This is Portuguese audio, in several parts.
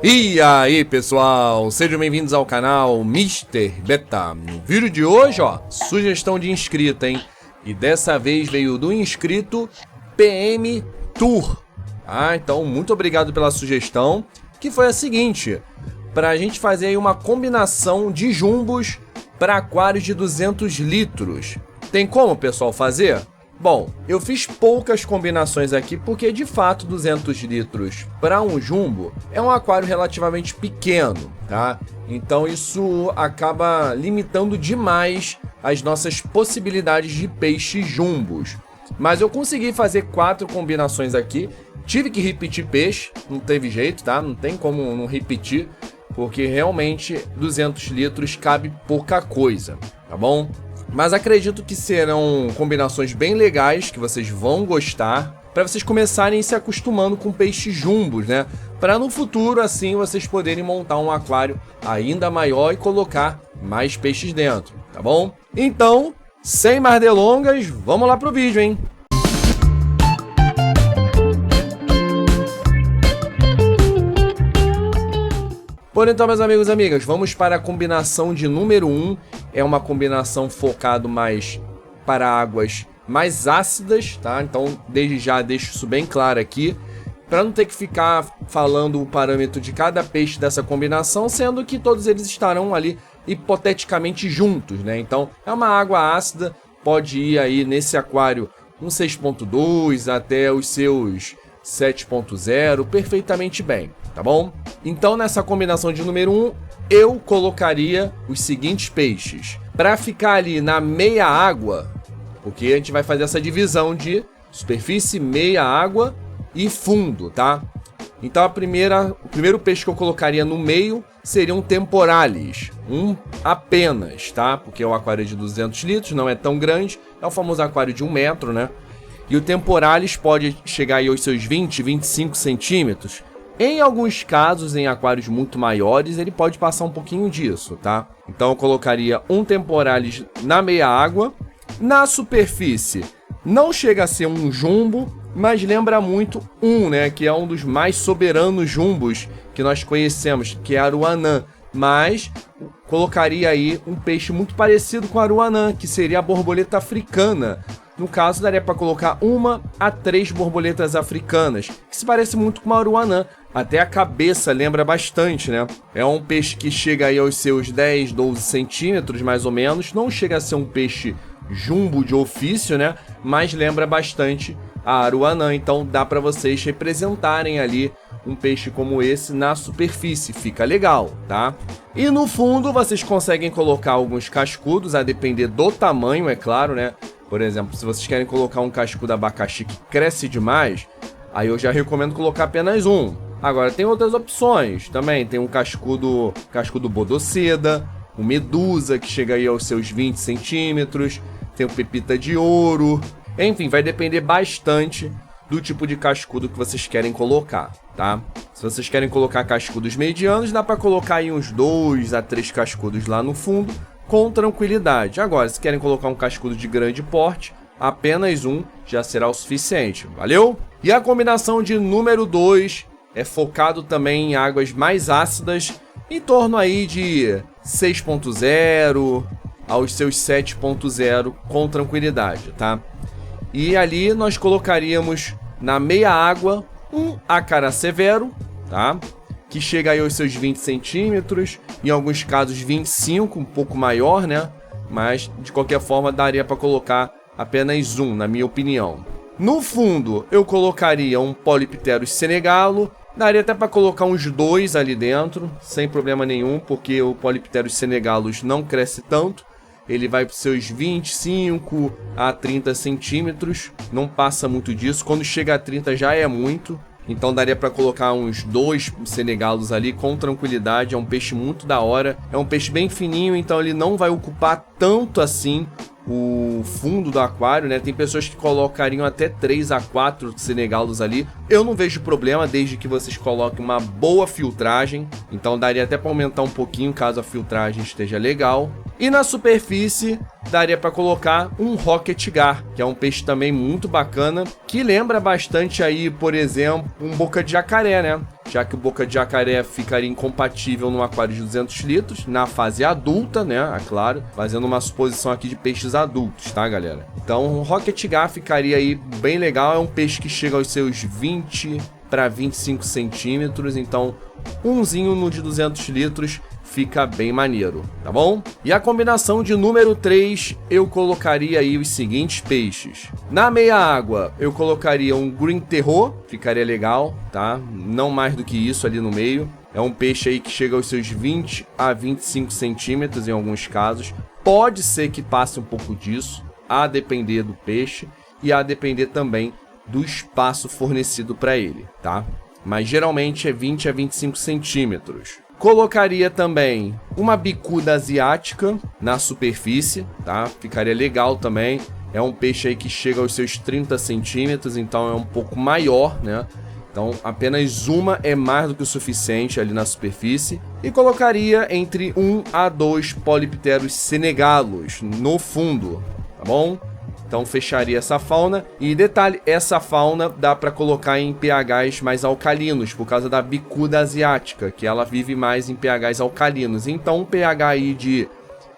E aí pessoal, sejam bem-vindos ao canal Mr. Beta. No vídeo de hoje, sugestão de inscrito, hein? E dessa vez veio do inscrito PM Tour. Então muito obrigado pela sugestão, que foi a seguinte: pra gente fazer aí uma combinação de jumbos para aquários de 200 litros. Tem como, pessoal, fazer? Bom, eu fiz poucas combinações aqui porque de fato 200 litros para um jumbo é um aquário relativamente pequeno, tá? Então isso acaba limitando demais as nossas possibilidades de peixes jumbos. Mas eu consegui fazer 4 combinações aqui. Tive que repetir peixe, não teve jeito, tá? Não tem como não repetir, porque realmente 200 litros cabe pouca coisa, tá bom? Mas acredito que serão combinações bem legais, que vocês vão gostar, para vocês começarem se acostumando com peixes jumbos, né? Para no futuro, assim, vocês poderem montar um aquário ainda maior e colocar mais peixes dentro, tá bom? Então, sem mais delongas, vamos lá pro vídeo, hein? Por então, meus amigos e amigas, vamos para a combinação de número 1. É uma combinação focada mais para águas mais ácidas, tá? Então, desde já deixo isso bem claro aqui, para não ter que ficar falando o parâmetro de cada peixe dessa combinação, sendo que todos eles estarão ali hipoteticamente juntos, né? Então, é uma água ácida, pode ir aí nesse aquário um 6.2 até os seus 7.0 perfeitamente bem, tá bom? Então nessa combinação de número 1, eu colocaria os seguintes peixes. Para ficar ali na meia água, porque a gente vai fazer essa divisão de superfície, meia água e fundo, tá? Então o primeiro peixe que eu colocaria no meio seria um temporalis, um apenas, tá? Porque é um aquário de 200 litros, não é tão grande, é o famoso aquário de 1 metro, né? E o temporalis pode chegar aí aos seus 20, 25 centímetros. Em alguns casos, em aquários muito maiores, ele pode passar um pouquinho disso, tá? Então eu colocaria um temporalis na meia água. Na superfície, não chega a ser um jumbo, mas lembra muito né? Que é um dos mais soberanos jumbos que nós conhecemos, que é a aruanã. Mas colocaria aí um peixe muito parecido com a aruanã, que seria a borboleta africana. No caso, daria para colocar 1 a 3 borboletas africanas, que se parece muito com a aruanã. Até a cabeça lembra bastante, né? É um peixe que chega aí aos seus 10, 12 centímetros, mais ou menos. Não chega a ser um peixe jumbo de ofício, né? Mas lembra bastante a aruanã. Então dá para vocês representarem ali um peixe como esse na superfície. Fica legal, tá? E no fundo vocês conseguem colocar alguns cascudos, a depender do tamanho, é claro, né? Por exemplo, se vocês querem colocar um cascudo abacaxi que cresce demais, aí eu já recomendo colocar apenas um. Agora, tem outras opções também. Tem um cascudo bodoceda, o medusa, que chega aí aos seus 20 centímetros. Tem o pepita de ouro. Enfim, vai depender bastante do tipo de cascudo que vocês querem colocar, tá? Se vocês querem colocar cascudos medianos, dá para colocar aí uns 2 a 3 cascudos lá no fundo, com tranquilidade. Agora, se querem colocar um cascudo de grande porte, apenas um já será o suficiente, valeu? E a combinação de número 2 é focado também em águas mais ácidas, em torno aí de 6.0 aos seus 7.0 com tranquilidade, tá? E ali nós colocaríamos na meia água um acará severo, tá? Que chega aí aos seus 20 centímetros, em alguns casos 25, um pouco maior, né? Mas, de qualquer forma, daria para colocar apenas um, na minha opinião. No fundo, eu colocaria um Polypterus senegalo, daria até para colocar uns 2 ali dentro, sem problema nenhum, porque o Polypterus senegalus não cresce tanto. Ele vai para os seus 25 a 30 centímetros, não passa muito disso. Quando chega a 30 já é muito. Então daria para colocar uns 2 senegalos ali com tranquilidade. É um peixe muito da hora. É um peixe bem fininho, então ele não vai ocupar tanto assim o fundo do aquário, né? Tem pessoas que colocariam até 3 a 4 senegalos ali. Eu não vejo problema, desde que vocês coloquem uma boa filtragem. Então daria até para aumentar um pouquinho caso a filtragem esteja legal. E na superfície daria para colocar um Rocket Gar, que é um peixe também muito bacana, que lembra bastante aí, por exemplo, um boca de jacaré, né? já que o boca de jacaré ficaria incompatível num aquário de 200 litros, na fase adulta, né, é claro, fazendo uma suposição aqui de peixes adultos, tá, galera? Então, o Rocket Gar ficaria aí bem legal, é um peixe que chega aos seus 20 para 25 centímetros, então, umzinho no de 200 litros fica bem maneiro, tá bom? E a combinação de número 3, eu colocaria aí os seguintes peixes. Na meia água, eu colocaria um Green Terror, ficaria legal, tá? Não mais do que isso ali no meio. É um peixe aí que chega aos seus 20 a 25 centímetros em alguns casos. Pode ser que passe um pouco disso, a depender do peixe e a depender também do espaço fornecido para ele, tá? Mas geralmente é 20 a 25 centímetros. Colocaria também uma bicuda asiática na superfície, tá? Ficaria legal também. É um peixe aí que chega aos seus 30 centímetros, então é um pouco maior, né? Então apenas uma é mais do que o suficiente ali na superfície. E colocaria entre 1 a 2 Polypterus senegalos no fundo, tá bom? Então fecharia essa fauna. E detalhe, essa fauna dá para colocar em pHs mais alcalinos, por causa da bicuda asiática, que ela vive mais em pHs alcalinos. Então um pH aí de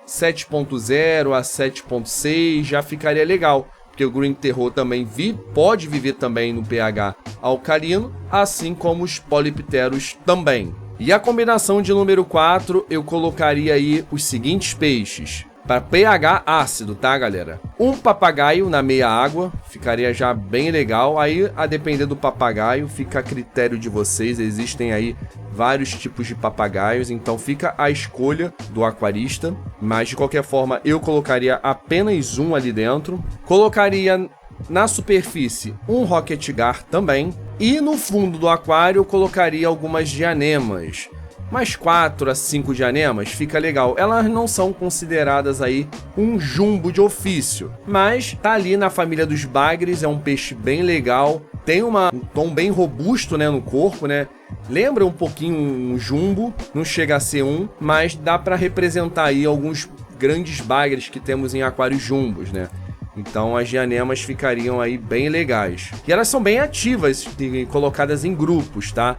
7.0 a 7.6 já ficaria legal, porque o Green Terror também pode viver também no pH alcalino, assim como os Polypterus também. E a combinação de número 4, eu colocaria aí os seguintes peixes. Para pH ácido, tá, galera? Um papagaio na meia água, ficaria já bem legal. Aí, a depender do papagaio, fica a critério de vocês. Existem aí vários tipos de papagaios, então fica a escolha do aquarista. Mas, de qualquer forma, eu colocaria apenas um ali dentro. Colocaria na superfície um Rocket Gar também. E no fundo do aquário, eu colocaria algumas dianemas. Mais 4 a 5 dianemas, fica legal. Elas não são consideradas aí um jumbo de ofício, mas tá ali na família dos bagres, é um peixe bem legal. Tem um tom bem robusto, né, no corpo, né? Lembra um pouquinho um jumbo, não chega a ser um, mas dá para representar aí alguns grandes bagres que temos em aquários jumbos, né? Então as dianemas ficariam aí bem legais. E elas são bem ativas, colocadas em grupos, tá?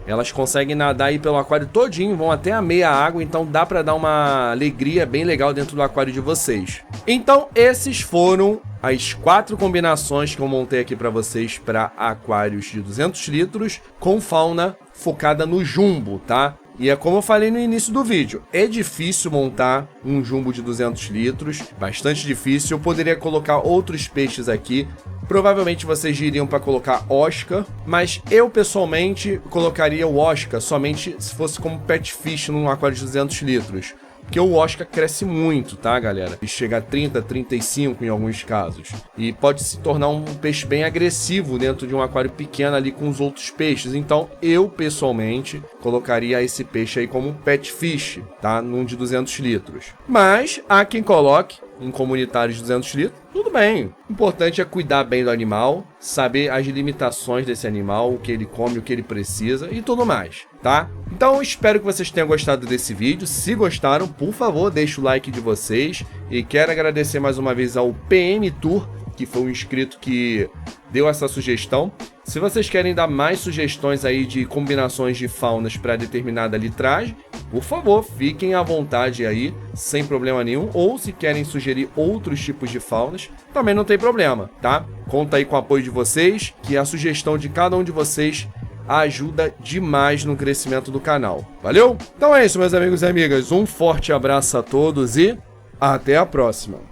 Elas conseguem nadar aí pelo aquário todinho, vão até a meia água, então dá para dar uma alegria bem legal dentro do aquário de vocês. Então esses foram as 4 combinações que eu montei aqui para vocês para aquários de 200 litros com fauna focada no jumbo, tá? E é como eu falei no início do vídeo, é difícil montar um jumbo de 200 litros, bastante difícil. Eu poderia colocar outros peixes aqui, provavelmente vocês iriam para colocar Oscar, mas eu pessoalmente colocaria o Oscar somente se fosse como pet fish num aquário de 200 litros. Porque o Oscar cresce muito, tá, galera? E chega a 30, 35 em alguns casos. E pode se tornar um peixe bem agressivo dentro de um aquário pequeno ali com os outros peixes. Então, eu, pessoalmente, colocaria esse peixe aí como um pet fish, tá? Num de 200 litros. Mas, há quem coloque em comunitários de 200 litros, tudo bem. O importante é cuidar bem do animal, saber as limitações desse animal, o que ele come, o que ele precisa e tudo mais, tá? Então, espero que vocês tenham gostado desse vídeo. Se gostaram, por favor, deixe o like de vocês. E quero agradecer mais uma vez ao PM Tour, que foi um inscrito que deu essa sugestão. Se vocês querem dar mais sugestões aí de combinações de faunas para determinada litragem, por favor, fiquem à vontade aí, sem problema nenhum. Ou se querem sugerir outros tipos de faunas, também não tem problema, tá? Conta aí com o apoio de vocês, que a sugestão de cada um de vocês ajuda demais no crescimento do canal. Valeu? Então é isso, meus amigos e amigas. Um forte abraço a todos e até a próxima.